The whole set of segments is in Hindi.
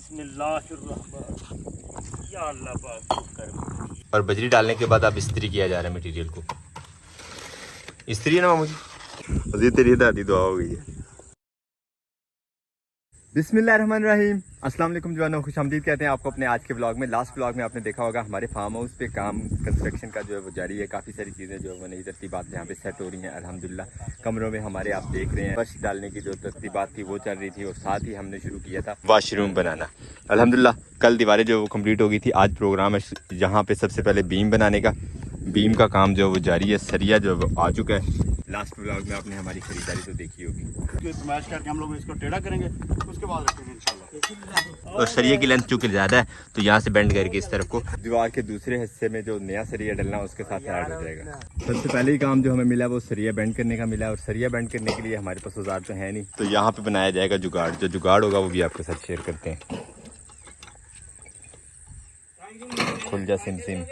बिस्मिल्लाहिर्रहमान या अल्लाह पाक कर। और बजरी डालने के बाद अब इस्त्री किया जा रहा है मटेरियल को। इस्त्री है ना मामू जी, अजी तेरी दादी दुआ हो गई है। बिस्मिल्लाहिर्रहमानिर्रहीम, अस्सलाम वालेकुम जवानों, खुशामदीद कहते हैं आपको अपने आज के ब्लॉग में। लास्ट ब्लॉग में आपने देखा होगा हमारे फार्म हाउस पे काम कंस्ट्रक्शन का जो है वो जारी है। काफ़ी सारी चीज़ें जो है वो नई तरतीबात यहाँ पे सेट हो रही हैं अल्हम्दुलिल्लाह। कमरों में हमारे आप देख रहे हैं फर्श डालने की जो तरतीबात थी वो चल रही थी, और साथ ही हमने शुरू किया था वाशरूम बनाना। अल्हम्दुलिल्लाह कल दीवारें जो वो कम्प्लीट हो गई थी। आज प्रोग्राम है जहाँ पे सबसे पहले बीम बनाने का। बीम का काम जो है वो जारी है। सरिया जो है वो आ चुका है। लास्ट ब्लॉग में आपने हमारी खरीदारी तो देखी होगी। स्मैश करके हम लोग इसको टेढ़ा करेंगे, उसके बाद रखेंगे इंशाल्लाह। और सरिया की लेंथ चूंकि ज़्यादा है तो यहाँ से बेंड करके इस तरफ को दीवार के दूसरे हिस्से में जो नया सरिया डलना उसके साथ ऐड हो जाएगा। सबसे पहले ही काम जो हमें मिला वो सरिया बेंड करने का मिला, और सरिया बेंड करने के लिए हमारे पास औजार तो है नहीं, तो यहाँ पे बनाया जाएगा जुगाड़। जो जुगाड़ होगा वो भी आपके साथ शेयर करते हैं। खुल जा सिम सिम।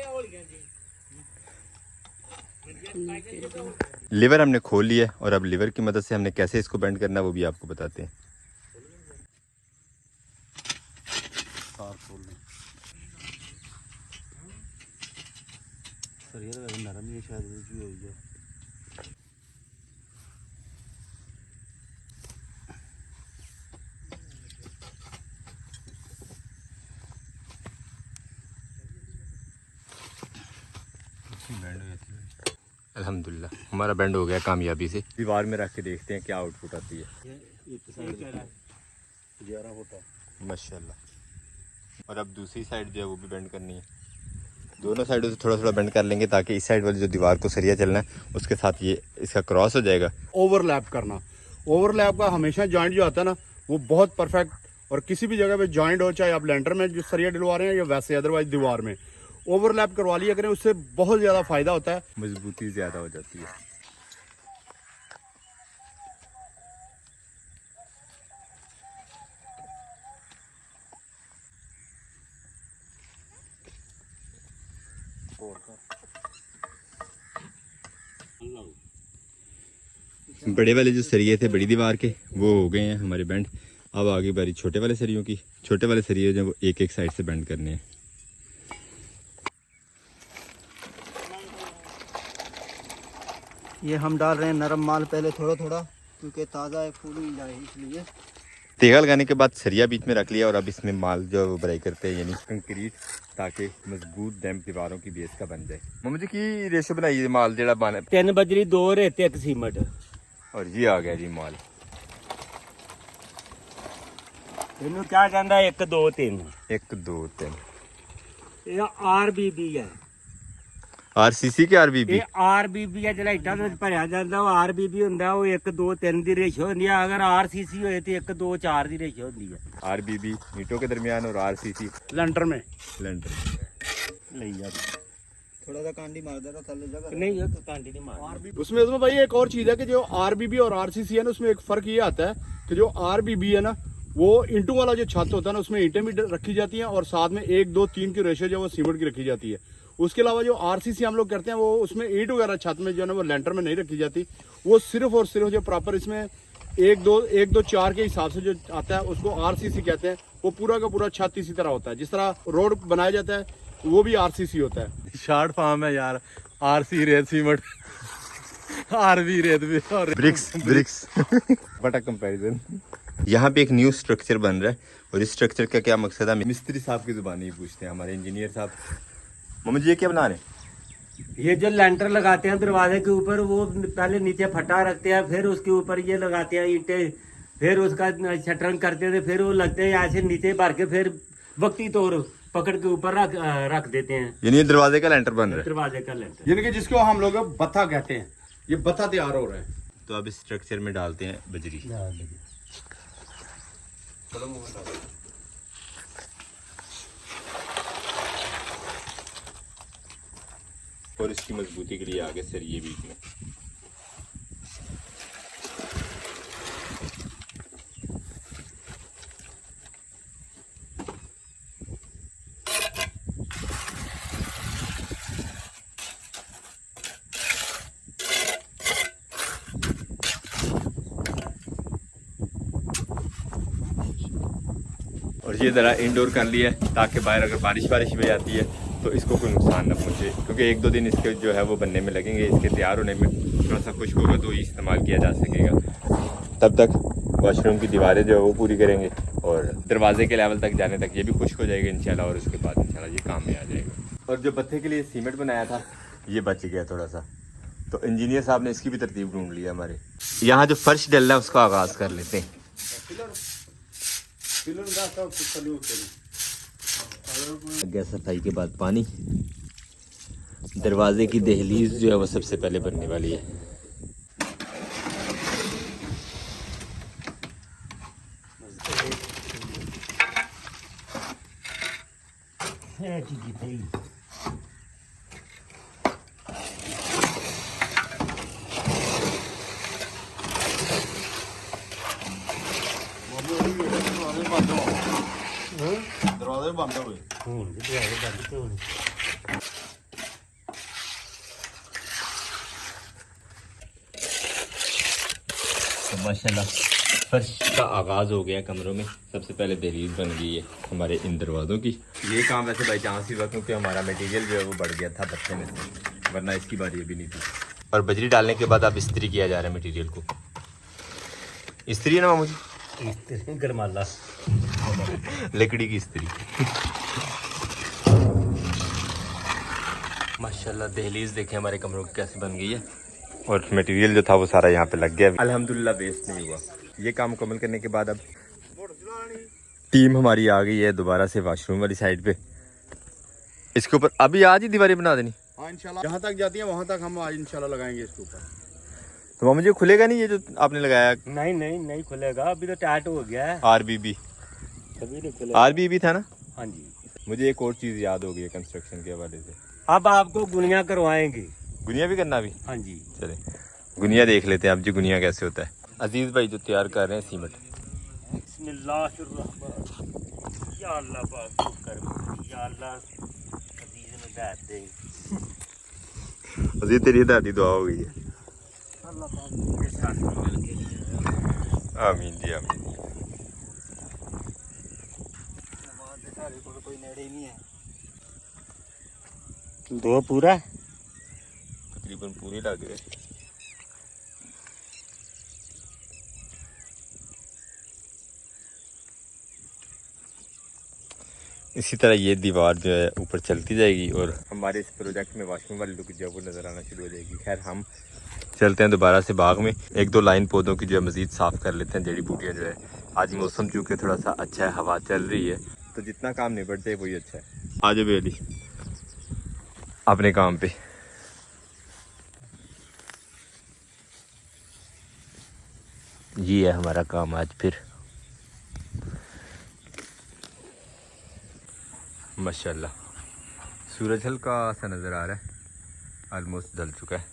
लिवर हमने खोल लिया और अब लिवर की मदद से हमने कैसे इसको बेंड करना है वो भी आपको बताते हैं। नरम ये शायद अल्हम्दुलिल्लाह हमारा बेंड हो गया कामयाबी से। दीवार में रख के देखते हैं क्या आउटपुट आती है। माशाल्लाह। और अब दूसरी साइड जो है वो भी बेंड करनी है। दोनों साइडों से थोड़ा थोड़ा बेंड कर लेंगे ताकि इस साइड वाली जो दीवार को सरिया चलना है उसके साथ ये इसका क्रॉस हो जाएगा। ओवरलैप करना, ओवरलैप का हमेशा जॉइंट जो आता है ना वो बहुत परफेक्ट, और किसी भी जगह पे जॉइंट हो, चाहे आप लेंटर में जो सरिया डलवा रहे हैं या वैसे अदरवाइज दीवार में ओवरलैप करवा लिया करें, उससे बहुत ज़्यादा फायदा होता है, मजबूती ज़्यादा हो जाती है। बड़े वाले जो सरिये थे बड़ी दीवार के वो हो गए हैं हमारे बेंड। अब आगे बारी छोटे वाले सरियों की। छोटे वाले सरिये जो वो एक एक साइड से बेंड करने हैं। ये हम डाल रहे हैं नरम माल पहले थोड़ा थोड़ा, क्योंकि ताज़ा है, फूल नहीं जाए इसलिए। तेगा लगाने के बाद सरिया बीच में रख लिया, और अब इसमें माल जो है वो भराई करते हैं, यानी कंक्रीट, ताकि मजबूत डैम दीवारों की बेस का बन जाए। मम्मी जी की रेशो बनाई है माल जेड़ा बना 3 बजरी 2 रेते 1 सीमेंट। और ये आ गया जी माल। ਇਹਨੂੰ ਕਿਹਾ ਜਾਂਦਾ 1 2 3। 1 2 3 ਇਹ ਆਰਬੀਬੀ ਹੈ। आरसीसी के आरबीबी। ਇਹ ਆਰਬੀਬੀ ਹੈ ਜਿਹੜਾ ਇੱਟਾਂ ਵਿੱਚ ਭਰਿਆ ਜਾਂਦਾ, ਉਹ ਆਰਬੀਬੀ ਹੁੰਦਾ, ਉਹ 1 2 3 ਦੀ ਰੇਸ਼ੋ ਹੁੰਦੀ ਹੈ। ਅਗਰ ਆਰਸੀਸੀ ਹੋਏ ਤੇ 1 2 4 ਦੀ ਰੇਸ਼ੋ ਹੁੰਦੀ ਹੈ। आरबीबी ईंटों के दरमियान और आरसीसी लेंटर में लेंटर। ਲਈ ਜਾ थोड़ा सा कांडी मार दे रहा थल्ले जगह। ਨਹੀਂ ਇਹ ਕਾਂਡੀ ਨਹੀਂ ਮਾਰਦੀ। उसमें भाई एक और चीज़ है कि जो आरबीबी और आरसीसी है ना, उसमें एक फ़र्क ये आता है कि जो आरबीबी है ना वो ईंटों वाला जो छत होता है ना उसमें ईंटें भी रखी जाती हैं, और साथ में 1 2 3 की रेशो जो वो सीमेंट की रखी जाती है। उसके अलावा जो आरसीसी हम लोग करते हैं वो उसमें ईंट वगैरह छत में जो है ना वो लेंटर में नहीं रखी जाती। वो सिर्फ और सिर्फ जो प्रॉपर इसमें 1 2 4 के हिसाब से जो आता है उसको आरसीसी कहते हैं। वो पूरा का पूरा छत इसी तरह होता है, जिस तरह रोड बनाया जाता है वो भी आरसीसी होता है। शार्ट फार्म है यार, आरसी रेत सीमेंट आरवी रेत भी और ब्रिक्स बटा कंपैरिजन। यहाँ पे एक न्यू स्ट्रक्चर बन रहा है, और इस स्ट्रक्चर का क्या मकसद है मिस्त्री साहब की जुबानी ही पूछते हैं हमारे इंजीनियर साहब। मम्मी जी ये क्या बना रहे हैं? ये जो लेंटर लगाते हैं दरवाजे के ऊपर, वो पहले नीचे फटा रखते हैं, फिर उसके ऊपर ये लगाते हैं ईंटें, फिर उसका शटरिंग करते थे, फिर वो लगते हैं ऐसे नीचे भर के, फिर वक्ती तौर पकड़ के ऊपर रख देते हैं। यानी ये दरवाजे का लेंटर बन रहा है। दरवाजे का लेंटर, यानी कि जिसको हम लोग बत्था कहते हैं, ये बत्था तैयार हो रहा है। तो अब इस स्ट्रक्चर में डालते हैं बजरी। और इसकी मजबूती के लिए आगे सरिये बीच में। और और ये ज़रा इंडोर कर लिया है ताकि बाहर अगर बारिश भी आती है तो इसको कोई नुकसान ना पहुँचे, क्योंकि 1-2 दिन इसके जो है वो बनने में लगेंगे। इसके तैयार होने में थोड़ा सा खुश्क होगा तो ये इस्तेमाल किया जा सकेगा। तब तक वॉशरूम की दीवारें जो है वो पूरी करेंगे और दरवाजे के लेवल तक जाने तक ये भी खुश्क हो जाएगा इंशाल्लाह, और उसके बाद इंशाल्लाह ये काम में आ जाएगा। और जो बत्थे के लिए सीमेंट बनाया था ये बच गया थोड़ा सा, तो इंजीनियर साहब ने इसकी भी तरतीब ढूंढ लिया हमारे। यहाँ जो फर्श डल रहा है उसका आगाज़ कर लेते हैं। गया सफाई के बाद पानी, दरवाजे की दहलीज जो है वो सबसे पहले बनने वाली है। दरवाजे बंद हुए तो माशाल्लाह फर्श का आगाज़ हो गया कमरों में। सबसे पहले दहलीज बन गई है हमारे इन दरवाज़ों की। ये काम वैसे बाई चांस ही हुआ क्योंकि हमारा मटेरियल जो है वो बढ़ गया था बच्चे में से, वरना इसकी बारी अभी नहीं थी। और बजरी डालने के बाद अब इस्त्री किया जा रहा है मटेरियल को। इस्त्री है ना मामू जी? इस्त्री गरमाला, लकड़ी की इस्त्री। माशाल्लाह दहलीज देखें हमारे कमरों की कैसे बन गई है, और मटेरियल जो था वो सारा यहाँ पे लग गया। अल्हम्दुलिल्लाह वेस्ट नहीं हुआ। ये काम मुकम्मल करने के बाद अब टीम हमारी आ गई है दोबारा से वॉशरूम वाली साइड पे। इसके ऊपर अभी आज ही दीवारें बना देनी। हाँ इंशाल्लाह जहाँ तक जाती है वहाँ तक हम आज इंशाल्लाह लगाएंगे इसके ऊपर। तो मुझे खुलेगा नहीं ये जो आपने लगाया? नहीं नहीं नहीं खुलेगा, अभी तो टाइट हो गया है। आरबीबी, कभी नहीं खुलेगा। आरबीबी था ना? हाँ जी। मुझे एक और चीज़ याद हो गई है कंस्ट्रक्शन के हवाले से। अब आपको गुनिया करवाएंगे। गुनिया भी करना? भी हाँ जी। चले गुनिया देख लेते हैं अब जी, गुनिया कैसे होता है। अजीज भाई जो तैयार कर रहे हैं सीमेंट। या अल्लाह पाक कर, या अल्लाह अजीज ने हिदायत दे। अजीज तेरी हिदायत की दुआ हो गई है। अल्लाह पाक के साथ मिल के आमीन जी आमीन। कोई नेड़े नहीं है। दो पूरा तकरीबन पूरे लग गए। इसी तरह ये दीवार जो है ऊपर चलती जाएगी और हमारे इस प्रोजेक्ट में वॉशरूम वाली लुक जो है वो नज़र आना शुरू हो जाएगी। खैर हम चलते हैं दोबारा से बाग में, 1-2 लाइन पौधों की जो है मज़ीद साफ़ कर लेते हैं। जड़ी बूटियाँ जो है, आज मौसम चूँकि थोड़ा सा अच्छा है, हवा चल रही है, तो जितना काम निपट जाए वही अच्छा है। आज बेली अपने काम पे। ये है हमारा काम आज फिर। माशाल्लाह सूरज हल्का सा नज़र आ रहा है, ऑलमोस्ट ढल चुका है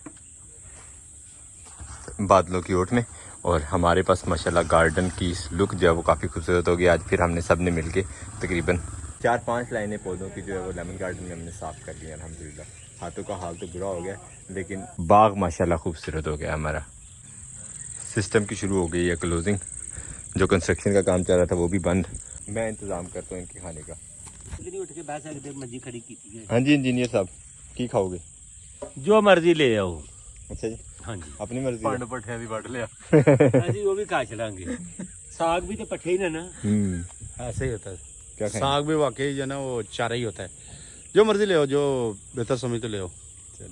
बादलों की ओट में। और हमारे पास माशाल्लाह गार्डन की लुक जो है वो काफ़ी खूबसूरत होगी। आज फिर हमने सब ने मिल के तकरीबन 4-5 लाइनें पौधों की जो है वो लेमन गार्डन में हमने साफ़ कर लिया अल्हम्दुलिल्लाह। हाथों का हाल तो बुरा हो गया लेकिन बाग माशाल्लाह खूबसूरत हो गया हमारा। सिस्टम की शुरू हो गई है क्लोजिंग, जो कंस्ट्रक्शन का काम चल रहा था वो भी बंद। मैं इंतज़ाम करता हूँ इनके खाने का। उठ के बैठ सकते, मर्जी खड़ी की थी। हाँ जी इंजीनियर साहब, की खाओगे? जो मर्जी ले आओ। अच्छा जी, हाँ जी अपनी मर्जी। पंड पट्ठिया भी बढ़ लिया। हाँ जी, वो भी खा चलांगे। साग भी तो पट्ठे ही ना। ऐसे ही होता है। क्या खाएं? साग भी वाकई जो ना वो चारा ही होता है। जो मर्जी ले आओ, जो बेहतर समझ तो ले आओ।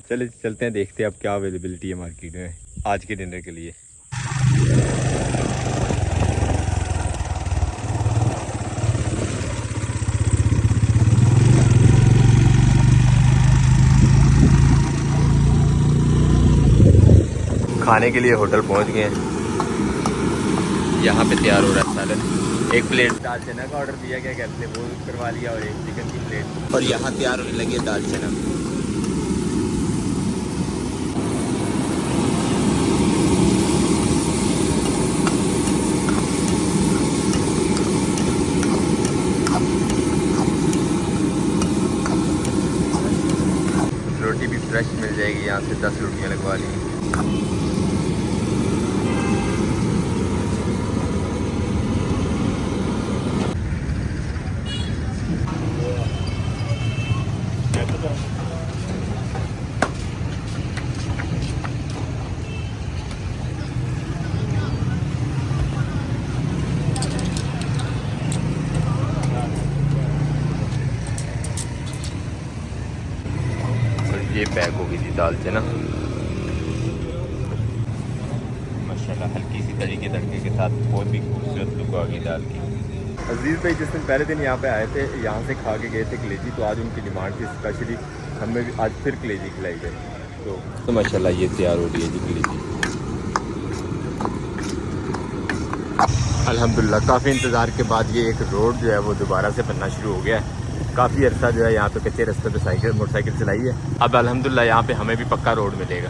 चले चलते हैं, देखते हैं अब क्या अवेलेबिलिटी है मार्केट में आज के डिनर के लिए। खाने के लिए होटल पहुंच गए हैं। यहाँ पे तैयार हो रहा है सालन। एक प्लेट दाल चना का ऑर्डर दिया गया, कहते वो करवा लिया, और एक चिकन की प्लेट। और यहाँ तैयार होने लगी है दाल चना। रोटी भी फ्रेश मिल जाएगी, यहाँ से 10 रोटियाँ लगवा ली। ये पैक हो गई थी दाल से ना माशाल्लाह, हल्की सी तरी के तड़के के साथ बहुत ही खूबसूरत लुक आ गई दाल की। अजीज़ भाई जिस दिन पहले दिन यहाँ पे आए थे, यहाँ से खा के गए थे कलेजी, तो आज उनकी डिमांड थी स्पेशली हमें भी आज फिर कलेजी खिलाई गई। तो माशाल्लाह ये तैयार हो रही है जी कलेजी। अल्हम्दुलिल्लाह काफ़ी इंतज़ार के बाद ये एक रोड जो है वो दोबारा से बनना शुरू हो गया है। काफ़ी अर्सा जो है यहाँ पे कच्चे रास्ते पे साइकिल मोटरसाइकिल चलाई है। अब अल्हम्दुलिल्लाह यहाँ पे हमें भी पक्का रोड मिलेगा।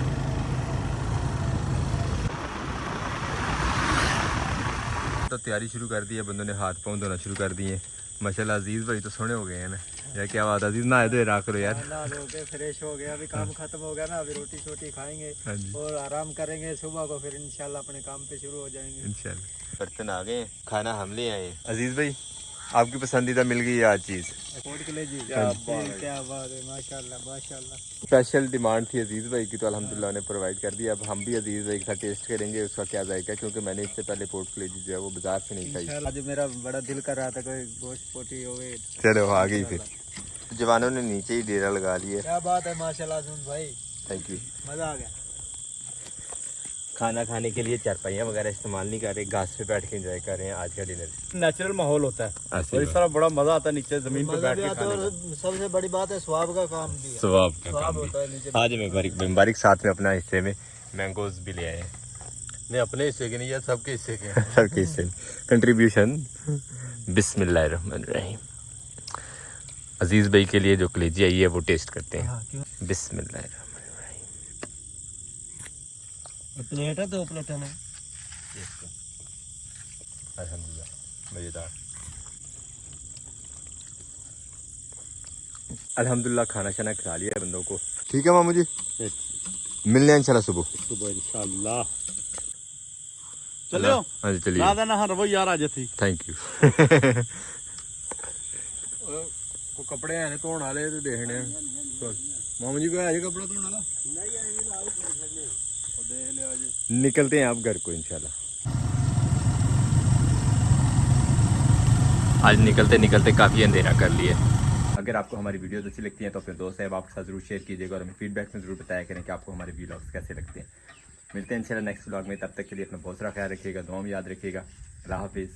तो तैयारी शुरू कर दी है, बंदों ने हाथ पाँव धोना शुरू कर दिए। माशाल्लाह अजीज़ भाई तो सोने हो गए हैं ना यार, क्या बात है अजीज़, नहाए धोए रहा करो यार। नहा धो के फ्रेश हो गया, अभी काम खत्म हो गया ना, अभी रोटी शोटी खाएंगे और आराम करेंगे सुबह को, फिर इंशाल्लाह अपने काम पे शुरू हो जाएंगे इंशाल्लाह। बर्तन आ गए, खाना हम ले आए। अजीज़ भाई आपकी पसंदीदा मिल गई आज चीज़, क्या बात है, माशाल्लाह माशाल्लाह। स्पेशल डिमांड थी अजीज़ भाई की, तो अल्हम्दुलिल्लाह ने प्रोवाइड कर दिया। अब हम भी अजीज़ भाई का टेस्ट करेंगे उसका क्या जाएगा, क्योंकि मैंने इससे पहले पोर्क कलेजी जो है वो बाजार से नहीं खाई। आज मेरा बड़ा दिल कर रहा था कोई गोश्त पोटी हो गई। चलो आ गई फिर, जवानों ने नीचे ही डेरा लगा लिया। क्या बात है माशाल्लाह सुन भाई, थैंक यू। मजा आ गया। खाना खाने के लिए चारपाइयाँ वगैरह इस्तेमाल नहीं कर रहे, घास पे बैठ के एंजॉय कर रहे हैं आज का डिनर। नेचुरल माहौल होता है ऐसी और इस बात। तरह बड़ा मजा आता है नीचे जमीन पे मजा बैठ भी के आता है खाने और का। सबसे बड़ी बात है स्वाब का काम भी है। स्वाब का स्वाब काम होता है नीचे। भी। आज मुबारक साथ में अपना हिस्से में मैंगोज भी ले आए। नहीं अपने हिस्से के नहीं है, सबके हिस्से के हैं। सबके हिस्से कंट्रीब्यूशन। बिस्मिल्लाहिर्रहमानिर्रहीम। अजीज भाई के लिए जो कलेजी आई है वो टेस्ट करते हैं। बिस्मिल्लाहिर्रहमानिर्रहीम। प्लेट है, 2 प्लेट है। अल्हम्दुलिल्लाह मज़ेदार। अल्हम्दुलिल्लाह खाना शाना खिला लिया है बंदों को। ठीक है मामू जी, मिलने हैं इंशाल्लाह सुबह इंशाल्लाह। चलो हाँ जी चलिए। ना ना रवो यार आ जाती। Thank you. को कपड़े हैं धोने वाले तो देखने मामू जी को है कपड़ा धोने वाला। निकलते हैं आप घर को इंशाल्लाह। आज निकलते निकलते काफ़ी अंधेरा कर लिया। अगर आपको हमारी वीडियोस अच्छी लगती हैं तो अपने दोस्त साहब आपके साथ जरूर शेयर कीजिएगा और हमें फीडबैक में जरूर बताया करें कि आपको हमारे व्लॉग्स कैसे लगते हैं। मिलते हैं इंशाल्लाह नेक्स्ट व्लॉग में, तब तक के लिए अपना बहुत सारा ख्याल रखिएगा, दुआ में याद रखिएगा। अल्लाह हाफिज़।